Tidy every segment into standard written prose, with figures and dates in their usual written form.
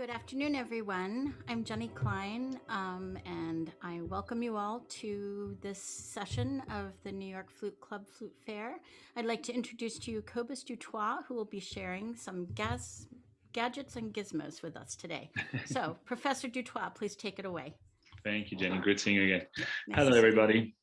Good afternoon, everyone. I'm Jenny Klein, and I welcome you all to this session of the New York Flute Club Flute Fair. I'd like to introduce to you Cobus du Toit, who will be sharing some gadgets and gizmos with us today. So, Professor du Toit, please take it away. Thank you, Jenny. Great seeing you again. Nice Hello, everybody.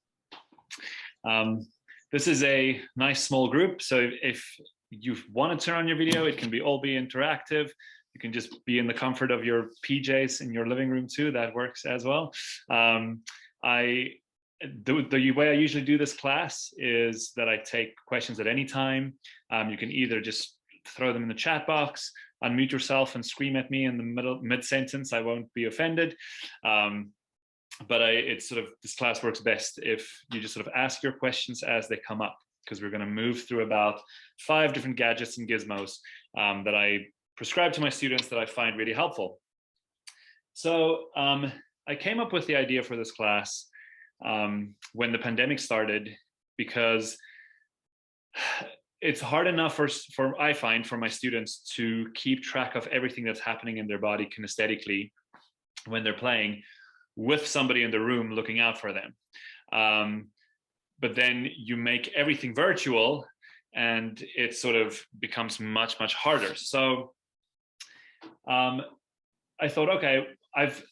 This is a nice small group, so if you want to turn on your video, it can all be interactive. You can just be in the comfort of your PJs in your living room too. That works as well. The way I usually do this class is that I take questions at any time. You can either just throw them in the chat box, unmute yourself and scream at me in the mid-sentence. I won't be offended. But this class works best if you just sort of ask your questions as they come up, because we're going to move through about 5 different gadgets and gizmos that I prescribe to my students that I find really helpful. So I came up with the idea for this class when the pandemic started, because it's hard enough I find for my students to keep track of everything that's happening in their body kinesthetically when they're playing, with somebody in the room looking out for them. But then you make everything virtual and it sort of becomes much, much harder. So I thought, okay, I've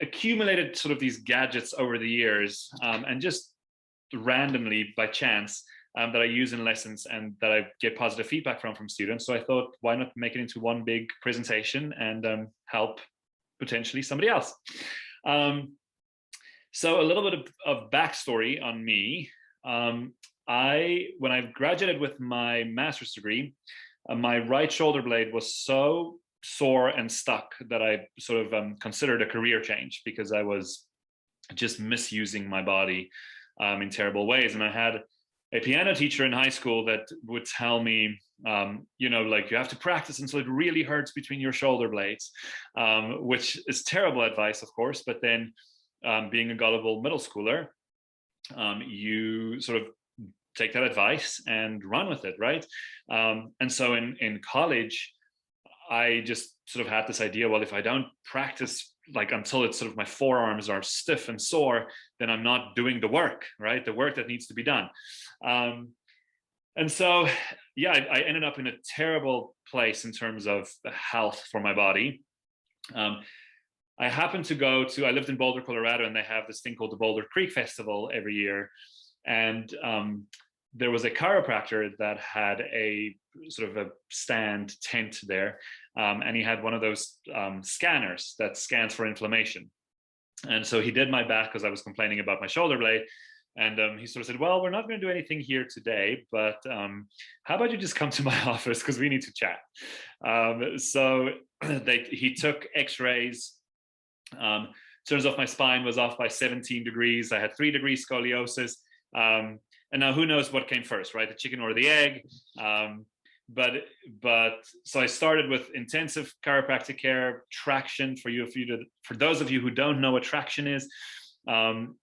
accumulated sort of these gadgets over the years and just randomly by chance that I use in lessons and that I get positive feedback from students. So I thought, why not make it into one big presentation and help potentially somebody else. So a little bit of backstory on me. When I graduated with my master's degree, my right shoulder blade was so sore and stuck that I sort of considered a career change, because I was just misusing my body in terrible ways. And I had a piano teacher in high school that would tell me, like, you have to practice until it really hurts between your shoulder blades, which is terrible advice, of course. But then being a gullible middle schooler, you sort of take that advice and run with it, right? And so in college, I just sort of had this idea, well, if I don't practice like until it's sort of my forearms are stiff and sore, then I'm not doing the work, right? The work that needs to be done. And so, yeah, I ended up in a terrible place in terms of the health for my body. I happened to I lived in Boulder, Colorado, and they have this thing called the Boulder Creek Festival every year. And there was a chiropractor that had a sort of a stand tent there. And he had one of those scanners that scans for inflammation. And so he did my back because I was complaining about my shoulder blade. And he sort of said, well, we're not going to do anything here today, but how about you just come to my office because we need to chat. So he took x-rays. Turns off my spine was off by 17 degrees. I had 3 degrees scoliosis. And now who knows what came first, right? The chicken or the egg? But so I started with intensive chiropractic care, traction for those of you who don't know what traction is.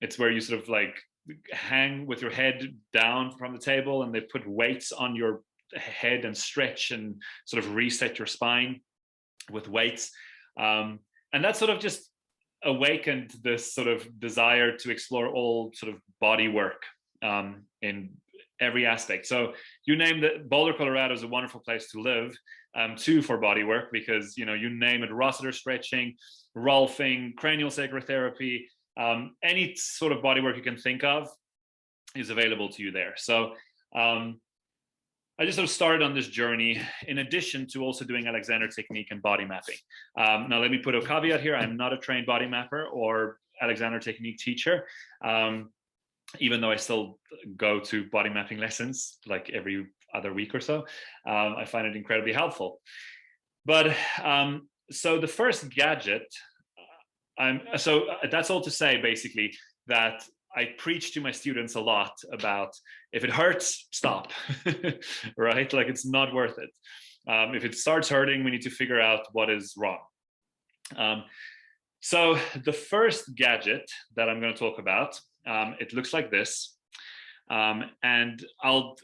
It's where you sort of like hang with your head down from the table and they put weights on your head and stretch and sort of reset your spine with weights. And that sort of just awakened this sort of desire to explore all sort of body work in every aspect. So you name that, Boulder, Colorado is a wonderful place to live too for body work, because you name it, Rossiter stretching, Rolfing, cranial sacral therapy, any sort of body work you can think of is available to you there. So I just sort of started on this journey in addition to also doing Alexander technique and body mapping. Now let me put a caveat here. I'm not a trained body mapper or Alexander technique teacher. Even though I still go to body mapping lessons like every other week or so. I find it incredibly helpful. But so the first gadget, so that's all to say basically that I preach to my students a lot about, if it hurts, stop, right? Like, it's not worth it. If it starts hurting, we need to figure out what is wrong. So the first gadget that I'm going to talk about, it looks like this. And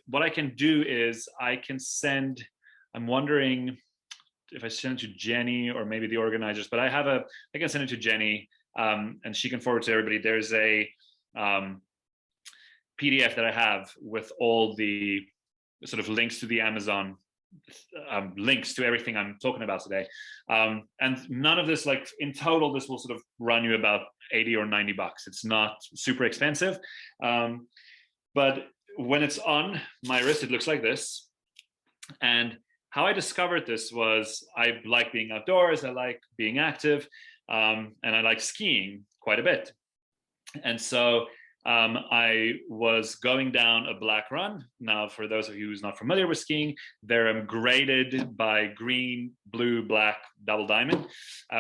what I can do is I can send, I'm wondering, if I send it to Jenny or maybe the organizers, but I can send it to Jenny, and she can forward to everybody. There's a PDF that I have with all the sort of links to the Amazon, links to everything I'm talking about today. And none of this, like in total, this will sort of run you about 80 or 90 bucks. It's not super expensive. But when it's on my wrist, it looks like this. And how I discovered this was I like being outdoors, I like being active, and I like skiing quite a bit. And so I was going down a black run. Now, for those of you who's not familiar with skiing, they're graded by green, blue, black, double diamond.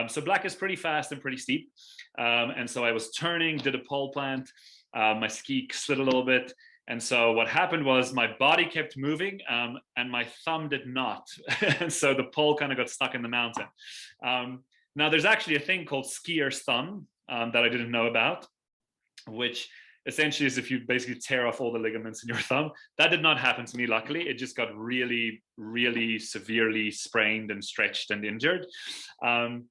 So black is pretty fast and pretty steep. And so I was turning, did a pole plant, my ski slid a little bit. And so what happened was my body kept moving, and my thumb did not. And so the pole kind of got stuck in the mountain. Now, there's actually a thing called skier's thumb that I didn't know about, which essentially is if you basically tear off all the ligaments in your thumb. That did not happen to me, luckily. It just got really, really severely sprained and stretched and injured. And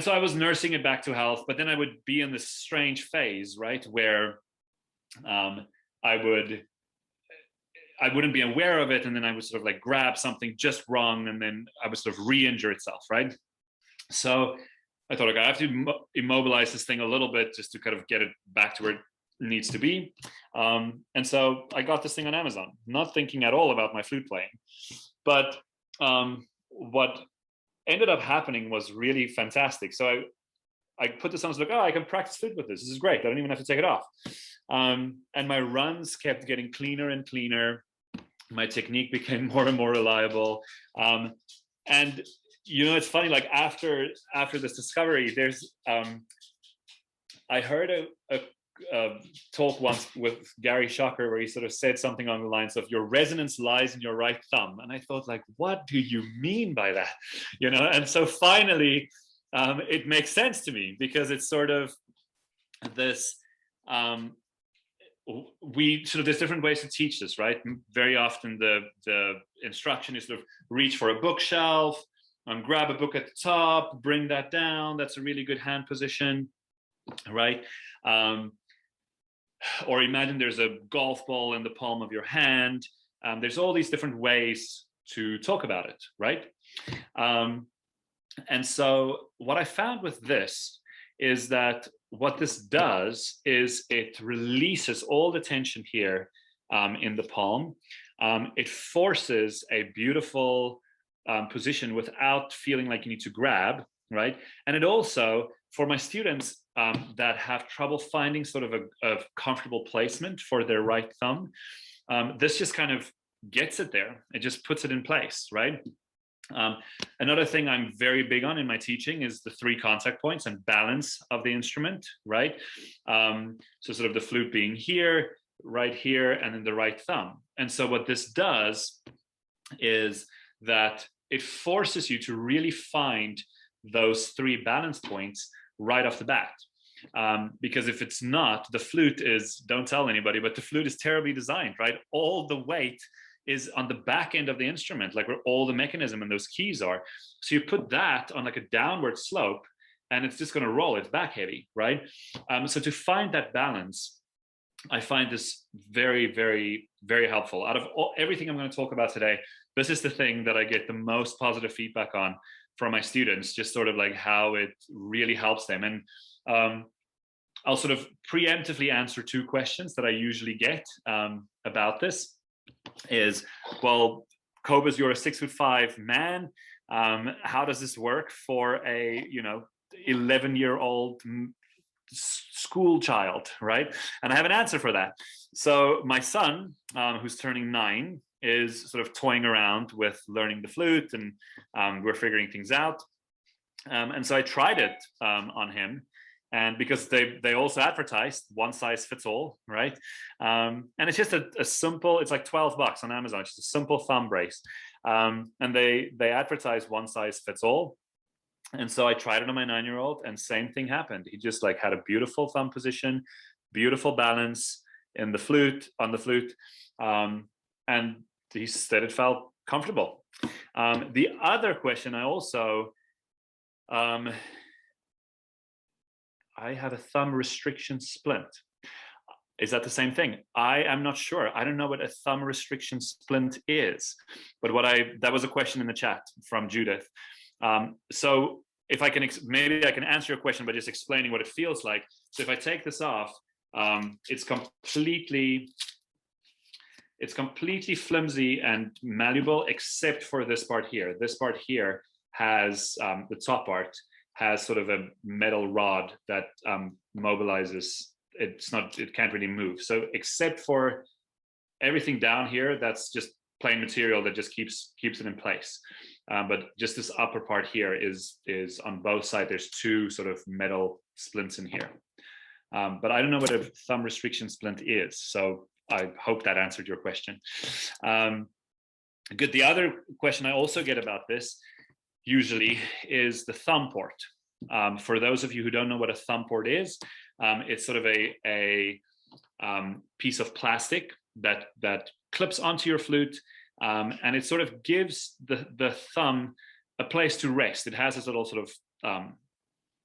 so I was nursing it back to health, but then I would be in this strange phase, right, where I wouldn't be aware of it, and then I would sort of like grab something just wrong, and then I would sort of re-injure itself, right? So I thought, okay, I have to immobilize this thing a little bit just to kind of get it back to where it needs to be. And so I got this thing on Amazon, not thinking at all about my flute playing. But what ended up happening was really fantastic. So I put this on, I was like, oh, I can practice flute with this. This is great. I don't even have to take it off. And my runs kept getting cleaner and cleaner. My technique became more and more reliable. And you know, it's funny, like after this discovery, there's I heard a talk once with Gary Shocker where he sort of said something along the lines of, your resonance lies in your right thumb. And I thought, like, what do you mean by that? You know, and so finally it makes sense to me, because it's sort of this there's different ways to teach this, right? Very often the instruction is sort of reach for a bookshelf, grab a book at the top, bring that down. That's a really good hand position, right? Or imagine there's a golf ball in the palm of your hand. There's all these different ways to talk about it, right? And so what I found with this is that what this does is it releases all the tension here in the palm. It forces a beautiful position without feeling like you need to grab, right? And it also, for my students that have trouble finding sort of a comfortable placement for their right thumb, this just kind of gets it there. It just puts it in place, right? Another thing I'm very big on in my teaching is the 3 contact points and balance of the instrument, right? So sort of the flute being here, right here, and then the right thumb. And so what this does is that it forces you to really find those 3 balance points right off the bat. Because if it's not, the flute is, don't tell anybody, but the flute is terribly designed, right? All the weight is on the back end of the instrument, like where all the mechanism and those keys are. So you put that on like a downward slope and it's just going to roll. It's back heavy, right? So to find that balance, I find this very, very, very helpful. Out of everything I'm going to talk about today, this is the thing that I get the most positive feedback on from my students, just sort of like how it really helps them. And I'll sort of preemptively answer 2 questions that I usually get about this. Is, well, Cobus, you're a 6'5" man. How does this work for a 11-year-old school child, right? And I have an answer for that. So my son, who's turning 9, is sort of toying around with learning the flute, and we're figuring things out. And so I tried it on him. And because they also advertised one size fits all, right? And it's just a simple, it's like $12 on Amazon, just a simple thumb brace. And they advertise one size fits all. And so I tried it on my 9-year-old, and same thing happened. He just like had a beautiful thumb position, beautiful balance in the flute, on the flute. And he said it felt comfortable. The other question I also, I have a thumb restriction splint. Is that the same thing? I am not sure. I don't know what a thumb restriction splint is, but that was a question in the chat from Judith. So if I can, maybe I can answer your question by just explaining what it feels like. So if I take this off, it's completely flimsy and malleable, except for this part here. This part here has, the top part has sort of a metal rod that mobilizes. It can't really move. So except for everything down here, that's just plain material that just keeps it in place. But just this upper part here is on both sides. There's two sort of metal splints in here. But I don't know what a thumb restriction splint is. So I hope that answered your question. Good. The other question I also get about this usually is the thumb port. For those of you who don't know what a thumb port is, it's sort of a piece of plastic that clips onto your flute, and it sort of gives the thumb a place to rest. It has this little sort of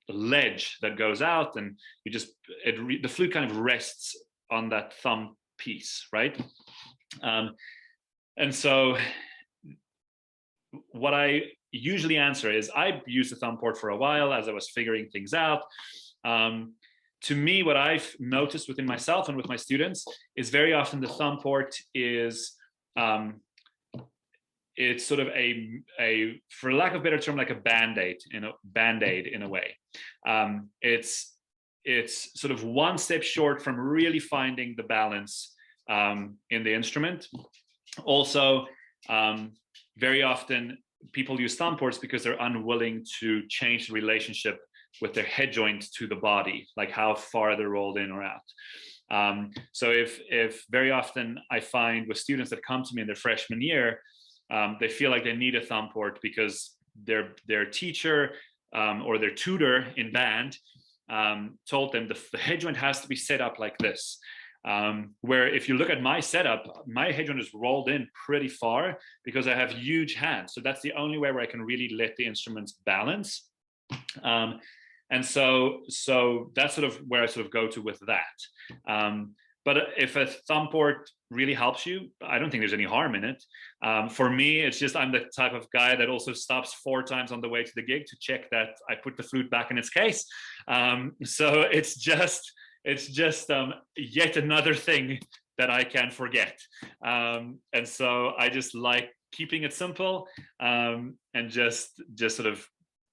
ledge that goes out, and the flute kind of rests on that thumb piece, right? And so what I usually answer is I used the thumb port for a while as I was figuring things out. To me, what I've noticed within myself and with my students is very often the thumb port is, it's sort of a, for lack of a better term, like a band-aid in a way. It's sort of one step short from really finding the balance in the instrument. Also, very often people use thumb ports because they're unwilling to change the relationship with their head joint to the body, like how far they're rolled in or out. So if very often I find with students that come to me in their freshman year, they feel like they need a thumb port because their teacher or their tutor in band told them the head joint has to be set up like this. Where if you look at my setup, my head joint is rolled in pretty far because I have huge hands. So that's the only way where I can really let the instruments balance. And so that's sort of where I sort of go to with that. But if a thumb port really helps you, I don't think there's any harm in it. For me, it's just I'm the type of guy that also stops 4 times on the way to the gig to check that I put the flute back in its case. So it's just yet another thing that I can forget. And so I just like keeping it simple and just sort of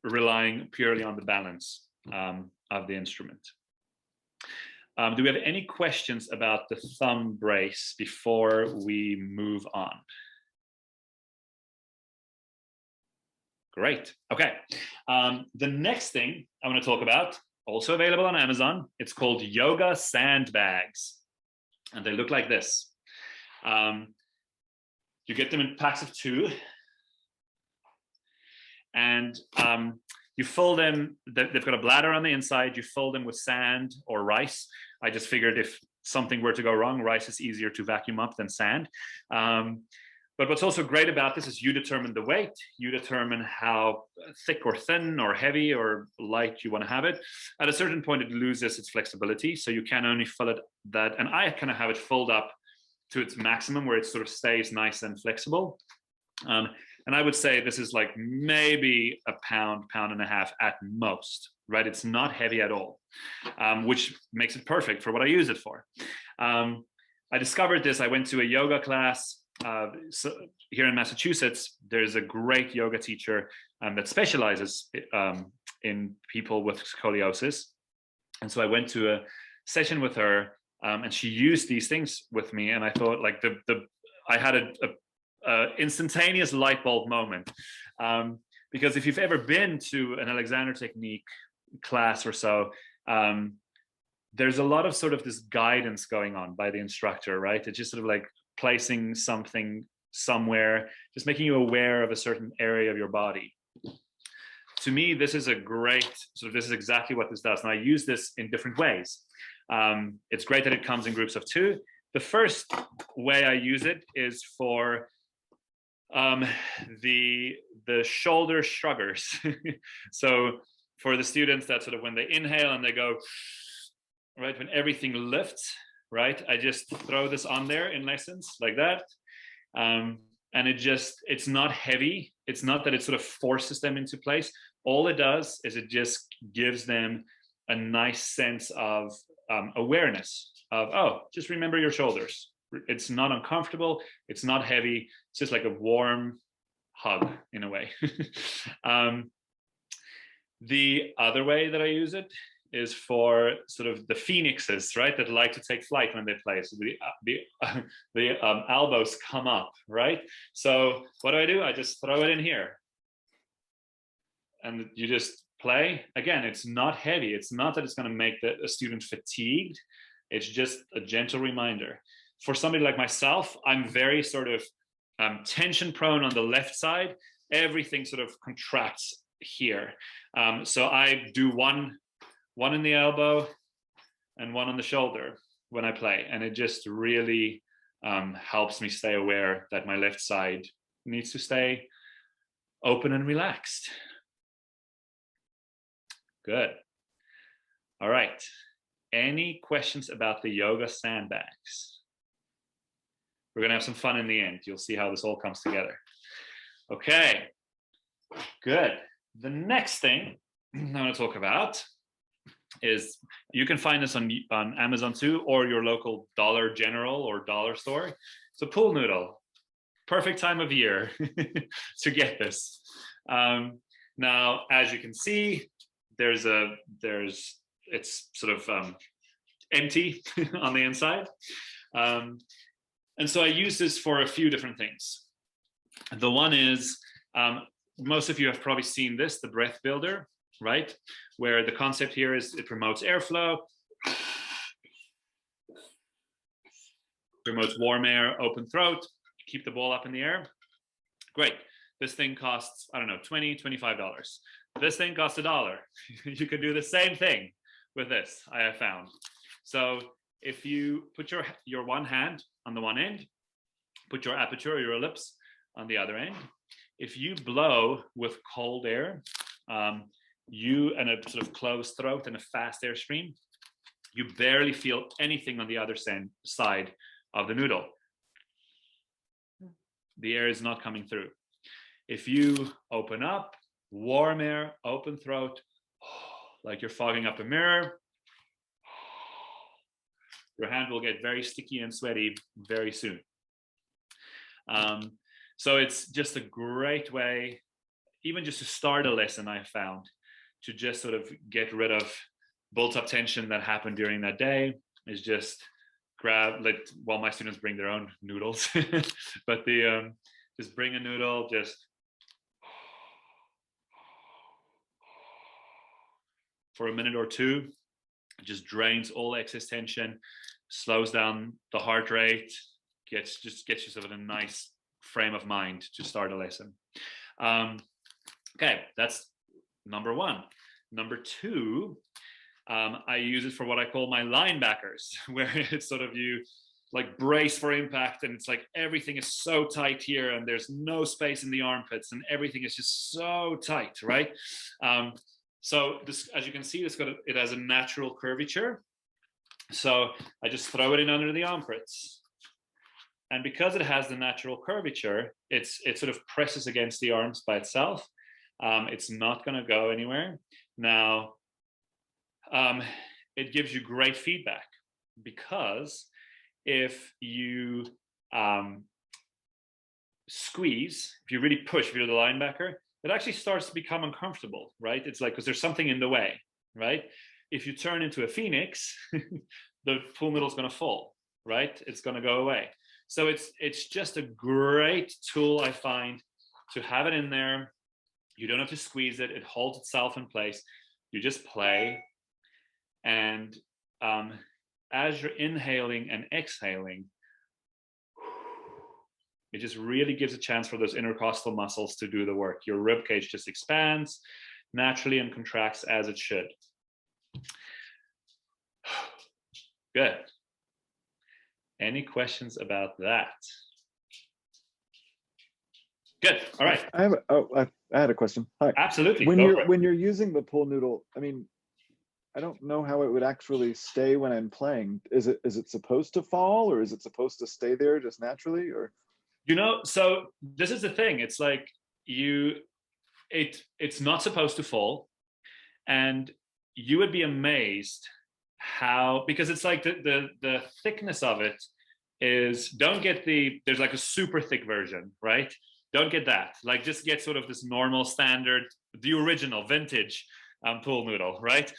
relying purely on the balance of the instrument. Do we have any questions about the thumb brace before we move on? Great. Okay. The next thing I want to talk about, also available on Amazon, it's called yoga sandbags. And they look like this. You get them in packs of 2. And you fill them, they've got a bladder on the inside, you fill them with sand or rice. I just figured if something were to go wrong, rice is easier to vacuum up than sand. But what's also great about this is you determine the weight, you determine how thick or thin or heavy or light you want to have it. At a certain point, it loses its flexibility. So you can only fill it that, and I kind of have it filled up to its maximum where it sort of stays nice and flexible. And I would say this is like maybe a pound and a half at most, right? It's not heavy at all, which makes it perfect for what I use it for. I discovered this, I went to a yoga class so here in Massachusetts. There's a great yoga teacher that specializes in people with scoliosis. And so I went to a session with her and she used these things with me. And I thought like I had a instantaneous light bulb moment, because if you've ever been to an Alexander Technique class or so, there's a lot of sort of this guidance going on by the instructor, right? It's just sort of like placing something somewhere, just making you aware of a certain area of your body. To me, this is a great, this is exactly what this does. And I use this in different ways. It's great that it comes in groups of 2. The first way I use it is for The shoulder shruggers. So for the students, that sort of when they inhale and they go, right, when everything lifts, right, I just throw this on there in lessons like that. And it's not heavy. It's not that it sort of forces them into place. All it does is it just gives them a nice sense of awareness of, oh, just remember your shoulders. It's not uncomfortable. It's not heavy. It's just like a warm hug in a way. The other way that I use it is for sort of the phoenixes, right, that like to take flight when they play. So the elbows come up, right? So what do? I just throw it in here. And you just play. Again, it's not heavy. It's not that it's going to make a student fatigued. It's just a gentle reminder. For somebody like myself, I'm very sort of tension prone on the left side. Everything sort of contracts here. So I do one in the elbow and one on the shoulder when I play. And it just really helps me stay aware that my left side needs to stay open and relaxed. Good. All right. Any questions about the yoga sandbags? We're going to have some fun in the end. You'll see how this all comes together. Okay. Good. The next thing I'm going to talk about is, you can find this on Amazon too, or your local Dollar General or dollar store. It's a pool noodle. Perfect time of year to get this. Now, as you can see, it's sort of empty on the inside. And so I use this for a few different things. The one is, most of you have probably seen this, the breath builder, right? Where the concept here is it promotes airflow, promotes warm air, open throat, keep the ball up in the air. Great. This thing costs, I don't know, $20, $25. This thing costs $1. You could do the same thing with this, I have found. So if you put your one hand on the one end, put your aperture or your ellipse on the other end. If you blow with cold air, and a sort of closed throat and a fast airstream, you barely feel anything on the other side of the noodle. The air is not coming through. If you open up, warm air, open throat, like you're fogging up a mirror, your hand will get very sticky and sweaty very soon. So it's just a great way, even just to start a lesson, I found, to just sort of get rid of built up tension that happened during that day, is just while my students bring their own noodles, but just bring a noodle, just for a minute or two. It just drains all excess tension, slows down the heart rate, gets you sort of in a nice frame of mind to start a lesson. Okay, that's number one. Number two, I use it for what I call my linebackers, where it's sort of you like brace for impact, and it's like everything is so tight here, and there's no space in the armpits, and everything is just so tight, right? So this, as you can see, it has a natural curvature. So I just throw it in under the armpits. And because it has the natural curvature, it sort of presses against the arms by itself. It's not going to go anywhere. Now, it gives you great feedback, because if you squeeze, if you really push, if you're the linebacker, it actually starts to become uncomfortable, right? It's like, because there's something in the way, right? If you turn into a phoenix, the pool noodle is going to fall, right? It's going to go away. So it's just a great tool, I find, to have it in there. You don't have to squeeze it. It holds itself in place. You just play. And as you're inhaling and exhaling, it just really gives a chance for those intercostal muscles to do the work. Your rib cage just expands naturally and contracts as it should. Good. Any questions about that? Good. All right. I had a question. Hi. Absolutely. When you're using the pull noodle, I mean, I don't know how it would actually stay when I'm playing. Is it supposed to fall, or is it supposed to stay there just naturally, or? So this is the thing. It's like it's not supposed to fall, and you would be amazed how, because it's like the thickness of it is, don't get there's like a super thick version, right? Don't get that. Like, just get sort of this normal standard, the original vintage pool noodle, right?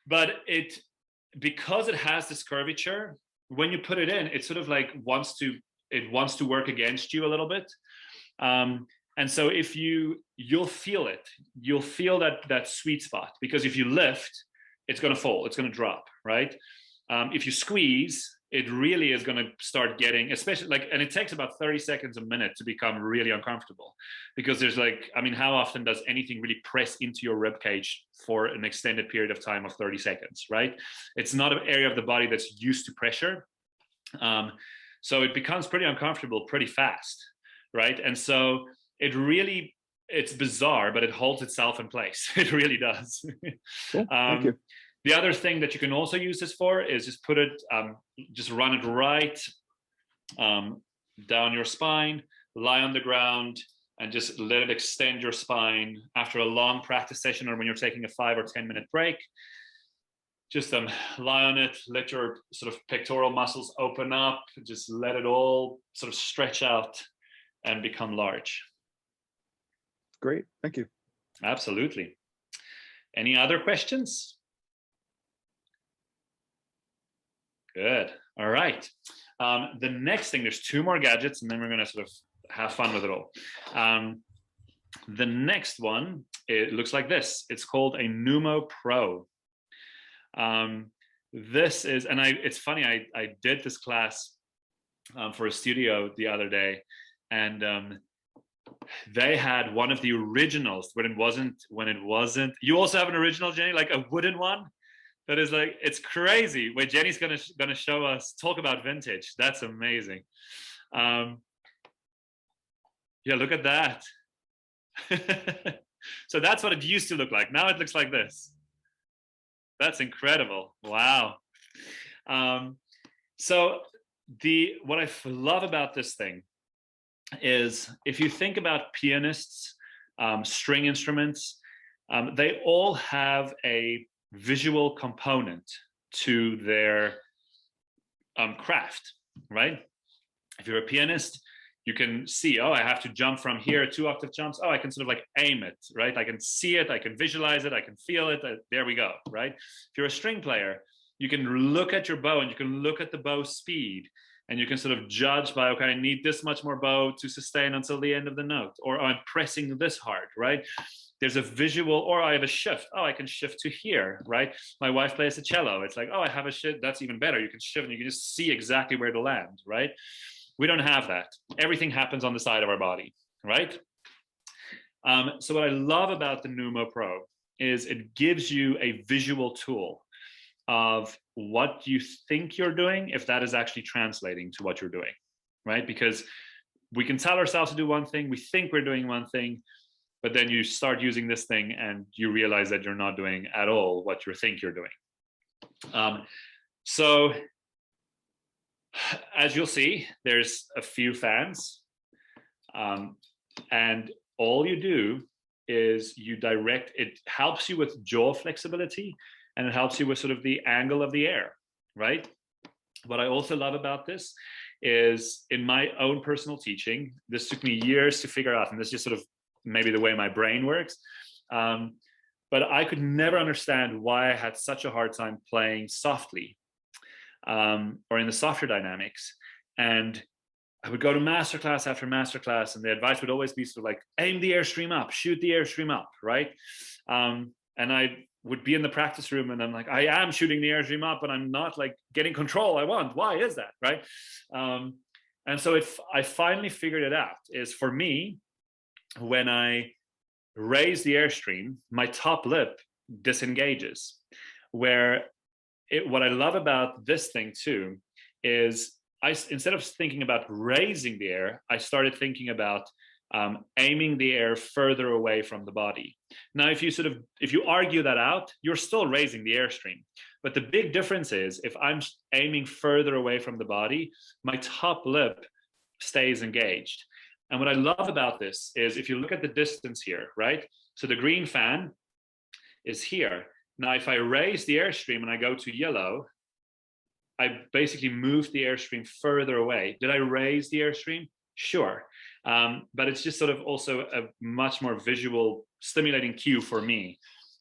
But because it has this curvature, when you put it in, it sort of like wants to work against you a little bit. And so if you'll feel it, you'll feel that sweet spot, because if you lift, it's going to fall, it's going to drop, right? If you squeeze, it really is going to start getting, especially like, and it takes about 30 seconds a minute to become really uncomfortable, because there's like, I mean, how often does anything really press into your rib cage for an extended period of time of 30 seconds, right? It's not an area of the body that's used to pressure. So it becomes pretty uncomfortable pretty fast, right? And so it's bizarre, but it holds itself in place. It really does. Cool. Thank you. The other thing that you can also use this for is just just run it right down your spine, lie on the ground, and just let it extend your spine after a long practice session, or when you're taking a 5 or 10 minute break. Just lie on it, let your sort of pectoral muscles open up, just let it all sort of stretch out and become large. Great, thank you. Absolutely. Any other questions? Good. All right. The next thing, there's 2 more gadgets, and then we're going to sort of have fun with it all. The next one, it looks like this. It's called a Numo Pro. This is, and it's funny, I did this class for a studio the other day, and they had one of the originals when it wasn't. You also have an original, Jenny, like a wooden one? That is like, it's crazy. Wait, Jenny's gonna show us, talk about vintage. That's amazing. Yeah, look at that. So that's what it used to look like. Now it looks like this. That's incredible. Wow. So what I love about this thing is, if you think about pianists, string instruments, they all have a visual component to their craft, right? If you're a pianist, you can see, oh, I have to jump from here 2 octave jumps. Oh, I can sort of like aim it, right? I can see it, I can visualize it, I can feel it. There we go, right? If you're a string player, you can look at your bow and you can look at the bow speed, and you can sort of judge by, okay, I need this much more bow to sustain until the end of the note, or I'm pressing this hard, right? There's a visual, or I have a shift. Oh, I can shift to here, right? My wife plays the cello. It's like, oh, I have a shift. That's even better. You can shift and you can just see exactly where to land, right? We don't have that. Everything happens on the side of our body, right? So what I love about the Numo Pro is it gives you a visual tool of what you think you're doing, if that is actually translating to what you're doing, right? Because we can tell ourselves to do one thing, we think we're doing one thing, but then you start using this thing and you realize that you're not doing at all what you think you're doing. So as you'll see, there's a few fans, and all you do is you direct, it helps you with jaw flexibility, and it helps you with sort of the angle of the air, right? What I also love about this is, in my own personal teaching, this took me years to figure out, and this is just sort of maybe the way my brain works, but I could never understand why I had such a hard time playing softly, or in the softer dynamics. And I would go to masterclass after masterclass, and the advice would always be sort of like, aim the airstream up, shoot the airstream up, right? And I would be in the practice room and I'm like, I am shooting the airstream up, but I'm not like getting control I want. Why is that, right? And so I finally figured it out, is for me, when I raise the airstream, my top lip disengages. What I love about this thing too is instead of thinking about raising the air, I started thinking about aiming the air further away from the body. Now, if you argue that out, you're still raising the airstream. But the big difference is if I'm aiming further away from the body, my top lip stays engaged. And what I love about this is if you look at the distance here, right? So the green fan is here. Now, if I raise the airstream and I go to yellow, I basically moved the airstream further away. Did I raise the airstream? Sure. But it's just sort of also a much more visual, stimulating cue for me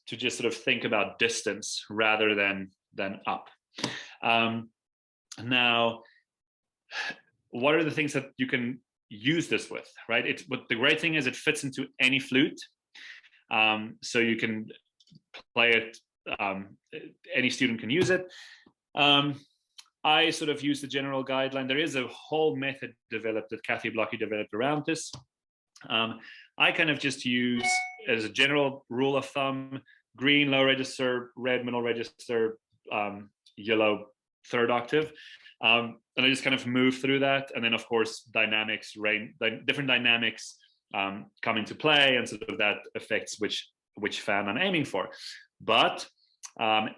to just sort of think about distance rather than up. Now, what are the things that you can use this with, right? But the great thing is it fits into any flute. So you can play it, any student can use it. I sort of use the general guideline. There is a whole method developed that Kathy Blocky developed around this. I kind of just use, as a general rule of thumb, green low register, red middle register, yellow third octave. And I just kind of move through that. And then of course, dynamics, different dynamics come into play, and sort of that affects which fan I'm aiming for. But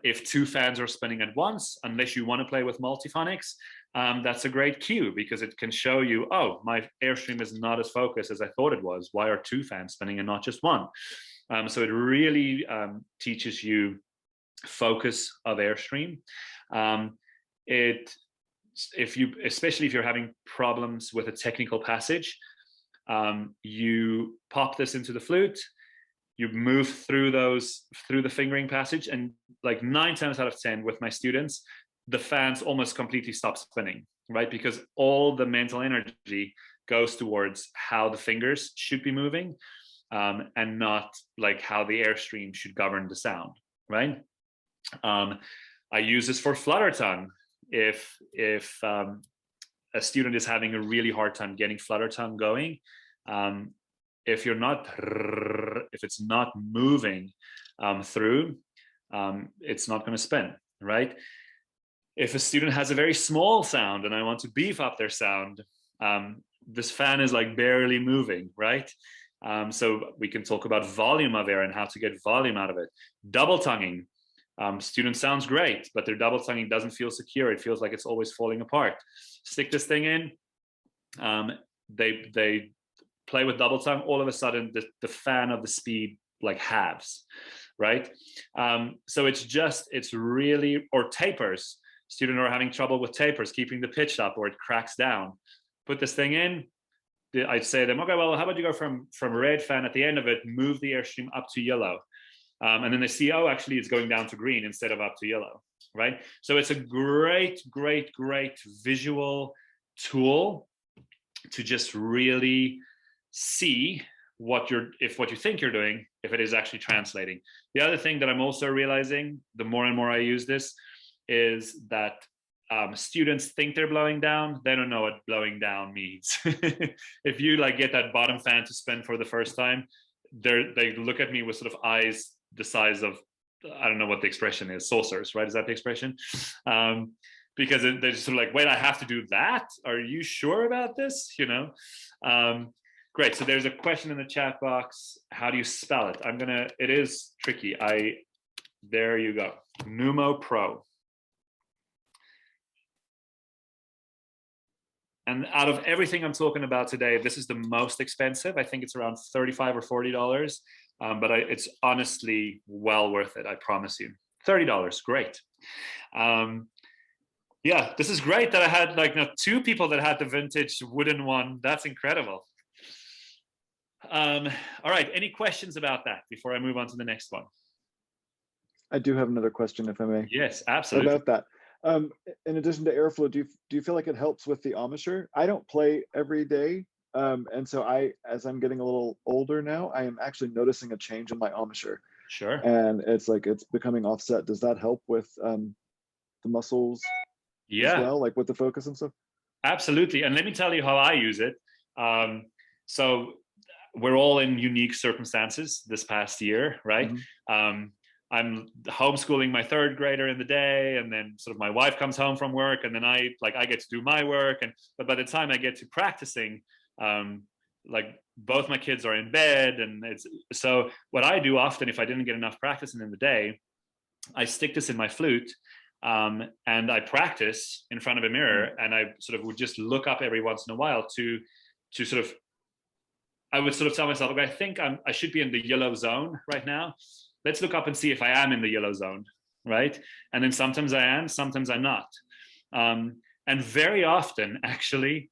if two fans are spinning at once, unless you want to play with multiphonics, that's a great cue, because it can show you, oh, my airstream is not as focused as I thought it was. Why are two fans spinning and not just one? So it really teaches you focus of airstream. Especially if you're having problems with a technical passage, you pop this into the flute, you move through the fingering passage, and like 9 times out of 10 with my students, the fans almost completely stop spinning, right? Because all the mental energy goes towards how the fingers should be moving, and not like how the airstream should govern the sound, right? I use this for Flutter Tongue. If a student is having a really hard time getting Flutter Tongue going, if it's not moving through, it's not going to spin, right? If a student has a very small sound and I want to beef up their sound, this fan is like barely moving, right? So we can talk about volume of air and how to get volume out of it. Double tonguing. Student sounds great, but their double tonguing doesn't feel secure. It feels like it's always falling apart. Stick this thing in. They play with double tongue. All of a sudden, the fan of the speed like halves, right? So it's really, or tapers. Students are having trouble with tapers, keeping the pitch up, or it cracks down. Put this thing in. I'd say to them, okay, well, how about you go from red fan at the end of it, move the airstream up to yellow. And then they see, oh, actually it's going down to green instead of up to yellow, right? So it's a great, great, great visual tool to just really see what you think you're doing, if it is actually translating. The other thing that I'm also realizing, the more and more I use this, is that students think they're blowing down. They don't know what blowing down means. If you like get that bottom fan to spin for the first time, they look at me with sort of eyes the size of, I don't know what the expression is, saucers, right? Is that the expression? Because they're just sort of like, wait, I have to do that? Are you sure about this? You know? Great, so there's a question in the chat box. How do you spell it? It is tricky. There you go, Numo Pro. And out of everything I'm talking about today, this is the most expensive. I think it's around $35 or $40. But it's honestly well worth it, I promise you. $30, great. Yeah, this is great that I had like 2 people that had the vintage wooden one. That's incredible. All right, any questions about that before I move on to the next one? I do have another question, if I may. Yes, absolutely. About that. In addition to airflow, do you feel like it helps with the embouchure? I don't play every day. And so as I'm getting a little older now, I am actually noticing a change in my embouchure. Sure. And it's becoming offset. Does that help with the muscles as well, like with the focus and stuff? Absolutely. And let me tell you how I use it. So we're all in unique circumstances this past year, right? Mm-hmm. I'm homeschooling my third grader in the day, and then sort of my wife comes home from work, and then I get to do my work, but by the time I get to practicing, like both my kids are in bed, and so what I do often, if I didn't get enough practicing in the day, I stick this in my flute, and I practice in front of a mirror, and I sort of would just look up every once in a while to sort of, I would sort of tell myself, okay, I think I should be in the yellow zone right now. Let's look up and see if I am in the yellow zone, right? And then sometimes I am, sometimes I'm not. And very often, actually,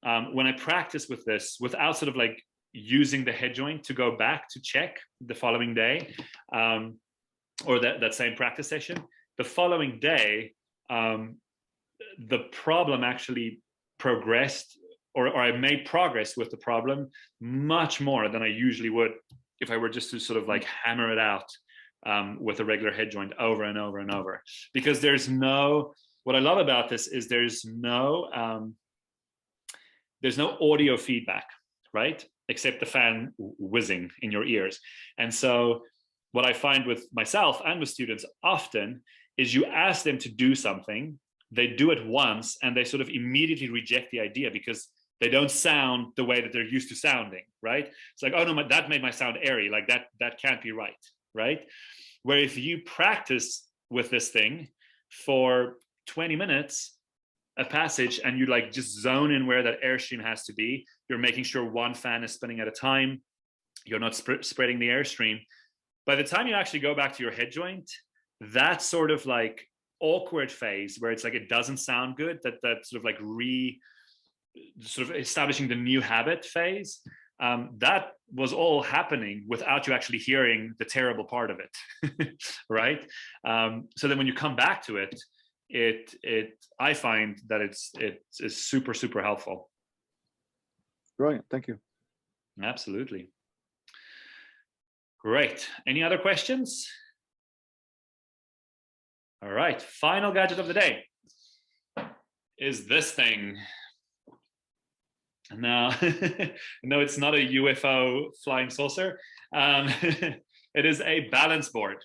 when I practice with this, without sort of like using the head joint to go back to check the following day, or that same practice session, the following day, the problem actually progressed, or I made progress with the problem much more than I usually would if I were just to sort of like hammer it out with a regular head joint over and over and over. Because what I love about this is there's no audio feedback, right? Except the fan whizzing in your ears. And so what I find with myself and with students often is you ask them to do something, they do it once, and they sort of immediately reject the idea because they don't sound the way that they're used to sounding, right? It's like, oh no, that made my sound airy, like that can't be right? Where if you practice with this thing for 20 minutes, a passage, and you like just zone in where that airstream has to be, you're making sure one fan is spinning at a time, you're not spreading the airstream. By the time you actually go back to your head joint, that sort of like awkward phase where it's like it doesn't sound good, that sort of like sort of establishing the new habit phase, that was all happening without you actually hearing the terrible part of it, right? So then when you come back to it, I find that it's super, super helpful. Brilliant, thank you. Absolutely. Great. Any other questions? All right, final gadget of the day is this thing. Now, no, it's not a UFO flying saucer. It is a balance board.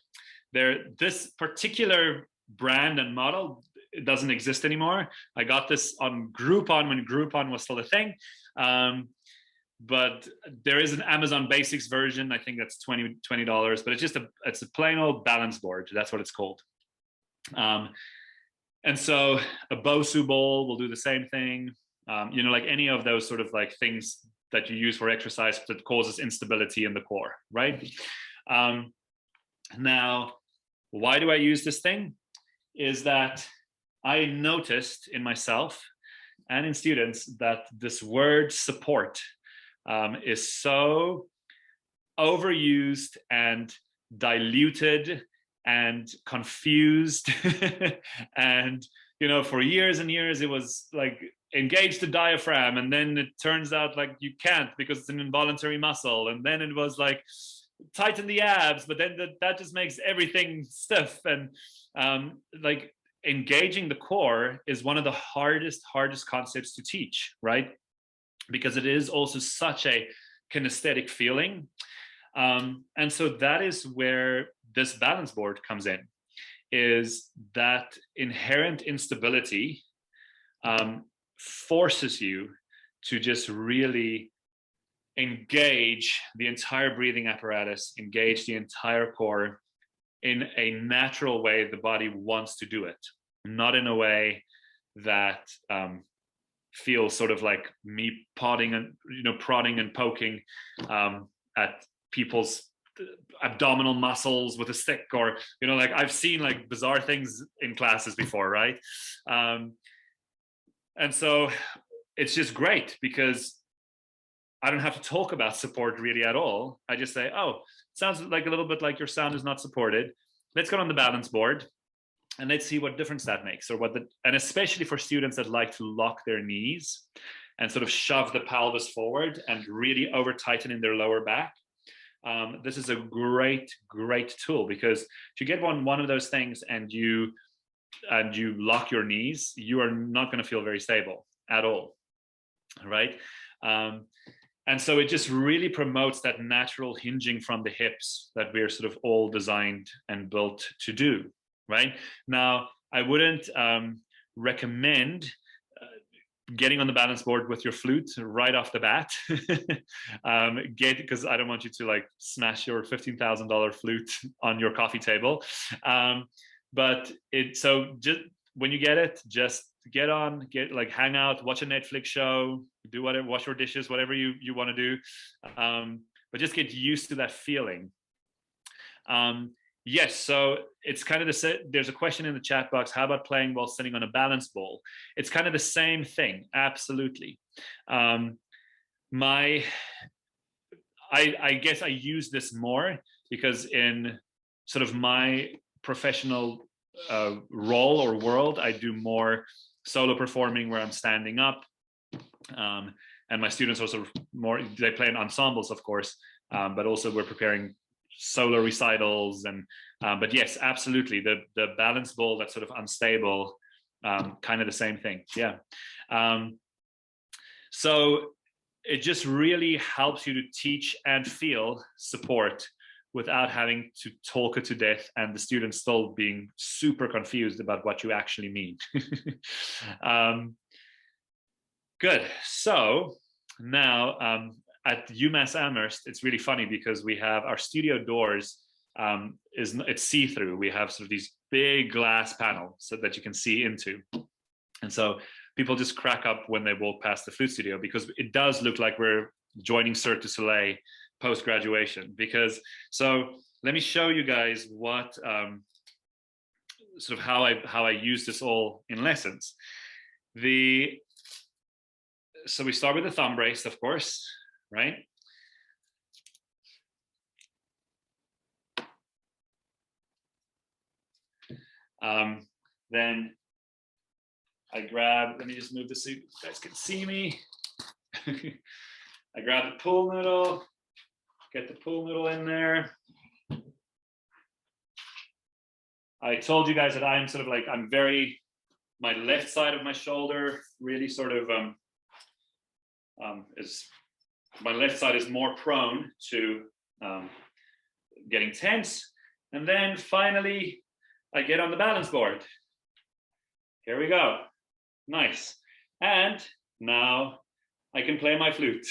This particular brand and model, it doesn't exist anymore. I got this on Groupon when Groupon was still a thing. But there is an Amazon Basics version. I think that's $20, but it's a plain old balance board. That's what it's called. And so a Bosu bowl will do the same thing. Like any of those sort of like things that you use for exercise that causes instability in the core, right? Now, why do I use this thing? Is that I noticed in myself and in students that this word support is so overused and diluted and confused. And, for years and years, it was like, engage the diaphragm, and then it turns out like you can't because it's an involuntary muscle, and then it was like tighten the abs, but then that just makes everything stiff. And like engaging the core is one of the hardest concepts to teach, right? Because it is also such a kinesthetic feeling. And so that is where this balance board comes in, is that inherent instability forces you to just really engage the entire breathing apparatus, engage the entire core in a natural way the body wants to do it, not in a way that feels sort of like me prodding and poking at people's abdominal muscles with a stick, or like I've seen like bizarre things in classes before, right? And so it's just great because I don't have to talk about support really at all. I just say, oh, it sounds like a little bit like your sound is not supported. Let's go on the balance board and let's see what difference that makes, and especially for students that like to lock their knees and sort of shove the pelvis forward and really over tighten in their lower back. This is a great tool, because if you get one of those things and you lock your knees, you are not going to feel very stable at all, right? And so it just really promotes that natural hinging from the hips that we're sort of all designed and built to do, right? Now, I wouldn't recommend getting on the balance board with your flute right off the bat. Because I don't want you to like smash your $15,000 flute on your coffee table. But so just when you get it, just hang out, watch a Netflix show, do whatever, wash your dishes, whatever you want to do. But just get used to that feeling. Yes, so it's kind of there's a question in the chat box, how about playing while sitting on a balance ball? It's kind of the same thing, absolutely. I guess I use this more because in sort of my professional role or world, I do more solo performing where I'm standing up. And my students also they play in ensembles, of course, but also we're preparing solo recitals. And but yes, absolutely, the balance ball that's sort of unstable, kind of the same thing. Yeah. So it just really helps you to teach and feel support without having to talk it to death and the students still being super confused about what you actually mean. Good. So now at UMass Amherst, it's really funny because we have our studio doors, it's see-through. We have sort of these big glass panels so that you can see into. And so people just crack up when they walk past the flute studio because it does look like we're joining Cirque du Soleil post-graduation. So let me show you guys what sort of how I use this all in lessons. So we start with the thumb brace, of course, right? Then I grab, let me just move this so you guys can see me. I grab the pool noodle, get the pool noodle in there. I told you guys that I'm sort of like, my left side of my shoulder really sort of my left side is more prone to getting tense. And then finally, I get on the balance board. Here we go. Nice. And now I can play my flute.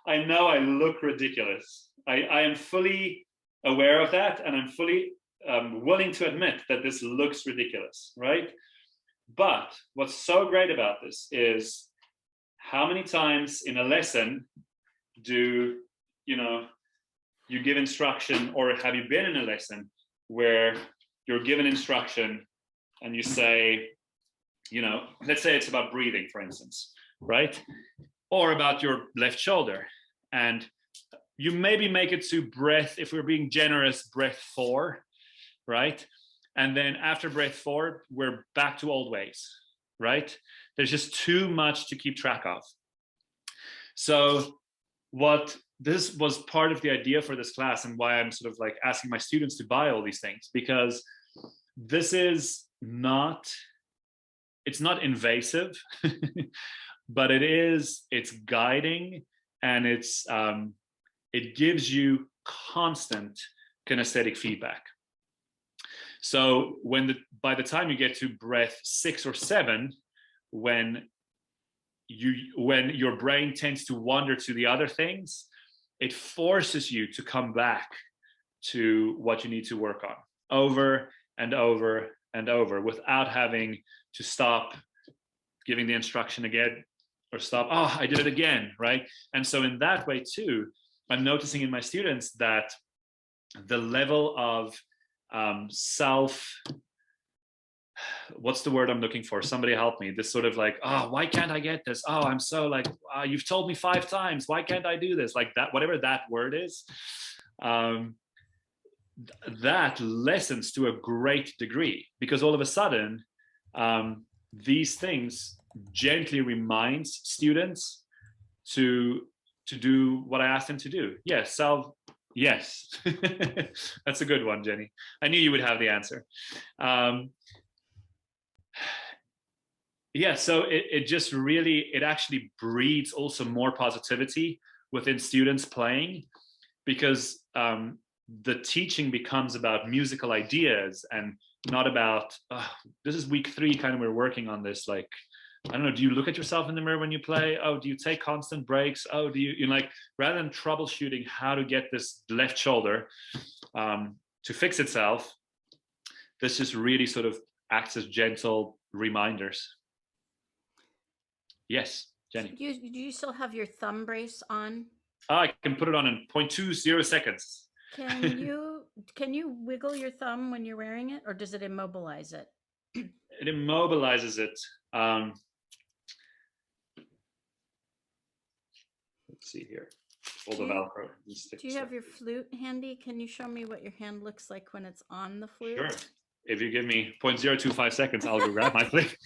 I know I look ridiculous. I am fully aware of that, and I'm fully willing to admit that this looks ridiculous, right? But what's so great about this is how many times in a lesson do you give instruction, or have you been in a lesson where you're given instruction and you say, let's say it's about breathing, for instance, right? Or about your left shoulder. And you maybe make it to breath, if we're being generous, breath 4, right? And then after breath 4, we're back to old ways, right? There's just too much to keep track of. So this was part of the idea for this class, and why I'm sort of like asking my students to buy all these things, because this is it's not invasive, but it's guiding, and it gives you constant kinesthetic feedback. So by the time you get to breath 6 or 7, when your brain tends to wander to the other things, it forces you to come back to what you need to work on over and over and over, without having to stop giving the instruction again, or stop, oh, I did it again, right? And so in that way too, I'm noticing in my students that the level of what's the word I'm looking for? Somebody help me. This sort of like, oh, why can't I get this? Oh, I'm so like, you've told me 5 times. Why can't I do this? Like that, whatever that word is, that lessens to a great degree, because all of a sudden, these things gently reminds students to do what I asked them to do. Yes, yes. That's a good one, Jenny. I knew you would have the answer. Yeah, so it just really, it actually breeds also more positivity within students playing, because the teaching becomes about musical ideas and not about, this is week 3, kind of, we're working on this, like, I don't know, do you look at yourself in the mirror when you play? Oh, do you take constant breaks? Oh, do you know, like, rather than troubleshooting how to get this left shoulder to fix itself, this just really sort of acts as gentle reminders. Yes, Jenny. Do you still have your thumb brace on? I can put it on in 0.20 seconds. Can you wiggle your thumb when you're wearing it, or does it immobilize it? It immobilizes it. Let's see here. All the Velcro. Do you have your flute handy? Can you show me what your hand looks like when it's on the flute? Sure. If you give me 0.025 seconds, I'll go grab my flute.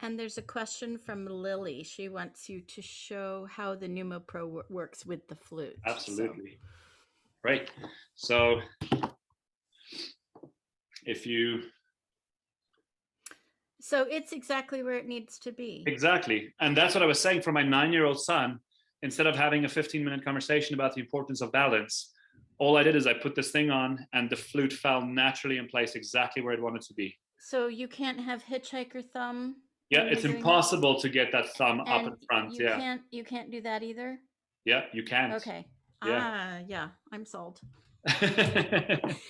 And there's a question from Lily. She wants you to show how the Numo Pro works with the flute. Absolutely. So. Right. So if you... So it's exactly where it needs to be. Exactly. And that's what I was saying for my 9-year-old son. Instead of having a 15-minute conversation about the importance of balance, all I did is I put this thing on and the flute fell naturally in place exactly where it wanted to be. So you can't have hitchhiker thumb? Yeah, it's impossible to get that thumb up in front. You can't do that either? Yeah, you can't. Okay. Yeah. Yeah, I'm sold.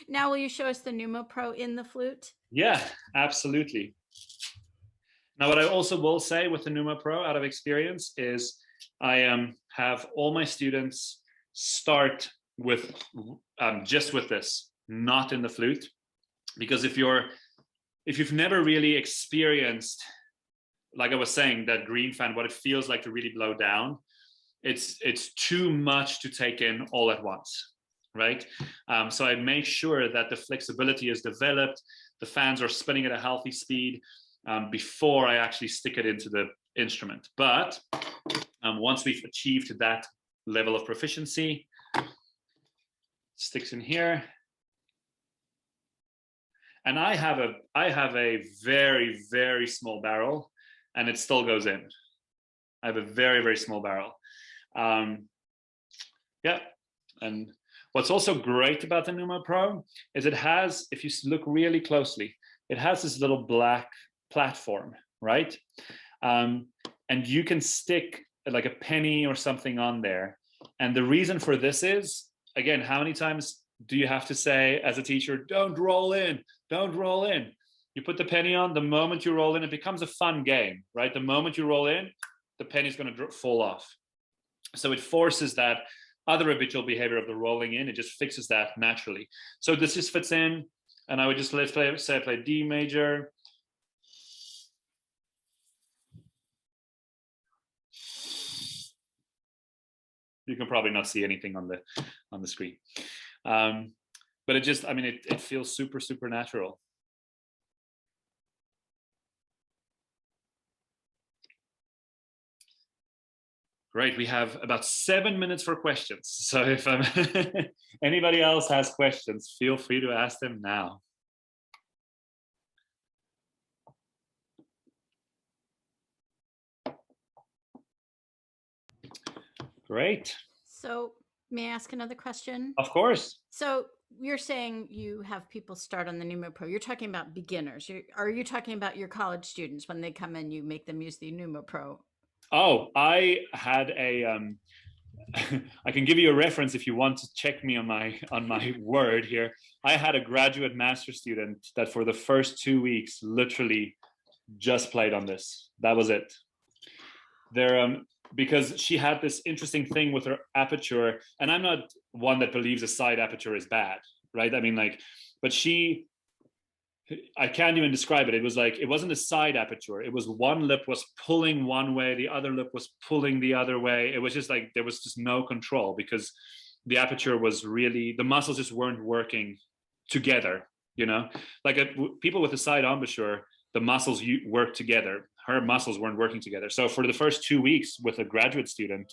Now will you show us the Numo Pro in the flute? Yeah, absolutely. Now, what I also will say with the Numo Pro out of experience is I have all my students start with just with this, not in the flute, because if you've never really experienced, like I was saying, that green fan, what it feels like to really blow down, it's too much to take in all at once, right? So I make sure that the flexibility is developed, the fans are spinning at a healthy speed before I actually stick it into the instrument. But once we've achieved that level of proficiency, sticks in here. And I have a very, very small barrel, and it still goes in. I have a very, very small barrel. Yeah, and what's also great about the Numo Pro is it has, if you look really closely, it has this little black platform, right? And you can stick like a penny or something on there. And the reason for this is, again, how many times do you have to say as a teacher, don't roll in, don't roll in? You put the penny on, the moment you roll in, it becomes a fun game, right? The moment you roll in, the penny's going to fall off. So it forces that other habitual behavior of the rolling in, it just fixes that naturally. So this just fits in, and I would just, let's say I play D major. You can probably not see anything on the screen. But it just, I mean, it feels super, super natural. Great, we have about 7 minutes for questions. So if anybody else has questions, feel free to ask them now. Great. So may I ask another question? Of course. So you're saying you have people start on the Numo Pro. You're talking about beginners. Are you talking about your college students when they come in, you make them use the Numo Pro? Oh, I had a, I can give you a reference if you want to check me on my word here. I had a graduate master student that for the first 2 weeks literally just played on this. That was it. Because she had this interesting thing with her aperture, and I'm not one that believes a side aperture is bad, right? I mean, like, but she I can't even describe it. It was like, it wasn't a side aperture. It was one lip was pulling one way, the other lip was pulling the other way. It was just like, there was just no control because the aperture was really, the muscles just weren't working together, you know? Like people with a side embouchure, the muscles work together. Her muscles weren't working together. So for the first 2 weeks with a graduate student,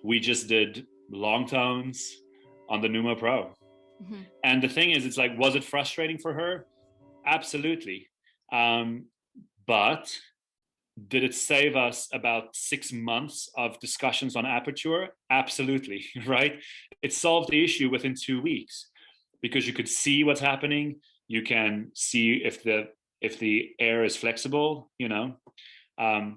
we just did long tones on the Numo Pro. Mm-hmm. And the thing is, it's like, was it frustrating for her? Absolutely. But did it save us about 6 months of discussions on aperture? Absolutely, right? It solved the issue within 2 weeks because you could see what's happening. You can see if the air is flexible, you know?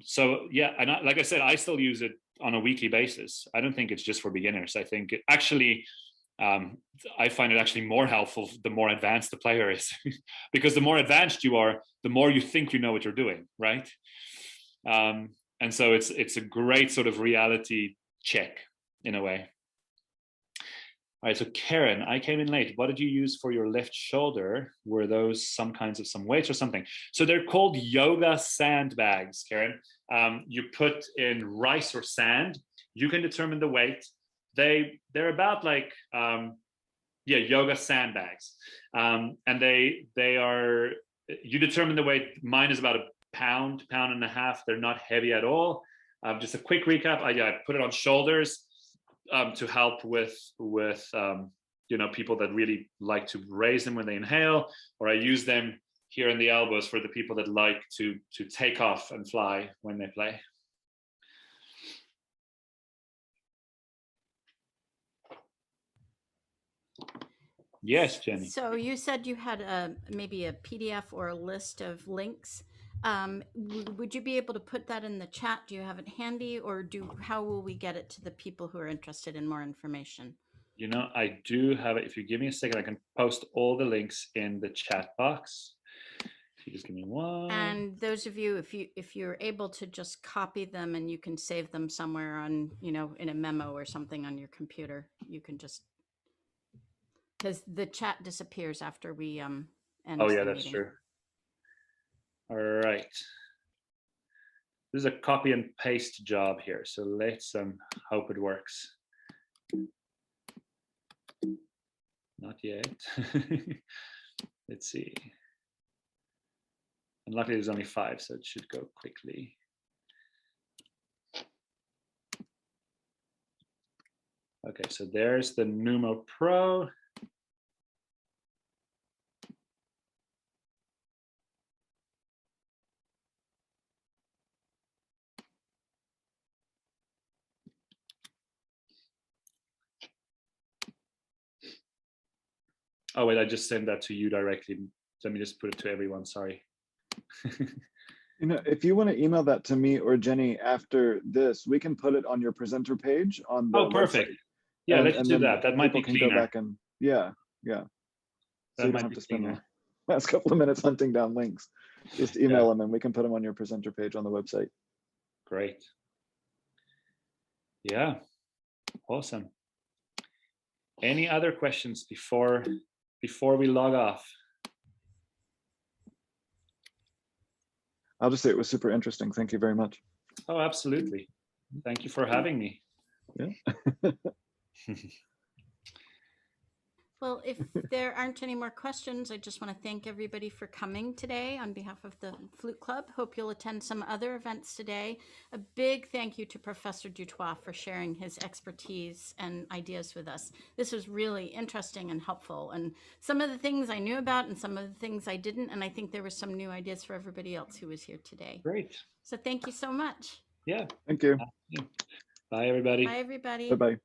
So yeah, and like I said, I still use it on a weekly basis. I don't think it's just for beginners. I think it actually, I find it actually more helpful the more advanced the player is, because the more advanced you are, the more you think you know what you're doing, right? And so it's a great sort of reality check in a way. All right, so Karen, I came in late. What did you use for your left shoulder? Were those some weights or something? So they're called yoga sandbags, Karen. You put in rice or sand. You can determine the weight. They're about like yoga sandbags, and they are, you determine the weight. Mine is about a pound and a half. They're not heavy at all. Just a quick recap. I put it on shoulders to help with you know, people that really like to raise them when they inhale, or I use them here in the elbows for the people that like to take off and fly when they play. Yes, Jenny. So you said you had maybe a PDF or a list of links. Would you be able to put that in the chat? Do you have it handy, or how will we get it to the people who are interested in more information? You know, I do have it. If you give me a second, I can post all the links in the chat box. If you just give me one. And those of you, if you're able to just copy them and you can save them somewhere on, you know, in a memo or something on your computer, you can just, because the chat disappears after we end. Oh yeah, that's true. All right. This is a copy and paste job here, so let's hope it works. Not yet. Let's see. And luckily there's only 5, so it should go quickly. Okay, so there's the Numo Pro. Oh wait, I just sent that to you directly. Let me just put it to everyone, sorry. You know, if you want to email that to me or Jenny after this, we can put it on your presenter page on the perfect. website. Yeah, let's do that. That might be cleaner. Go back and yeah. So that you don't have to spend the last couple of minutes hunting down links. Just email them and we can put them on your presenter page on the website. Great. Yeah, awesome. Any other questions before we log off? I'll just say it was super interesting. Thank you very much. Oh, absolutely. Thank you for having me. Yeah. Well, if there aren't any more questions, I just want to thank everybody for coming today on behalf of the Flute Club. Hope you'll attend some other events today. A big thank you to Professor Dutoit for sharing his expertise and ideas with us. This was really interesting and helpful. And some of the things I knew about and some of the things I didn't. And I think there were some new ideas for everybody else who was here today. Great. So thank you so much. Yeah. Thank you. Bye, everybody. Bye, everybody. Bye-bye.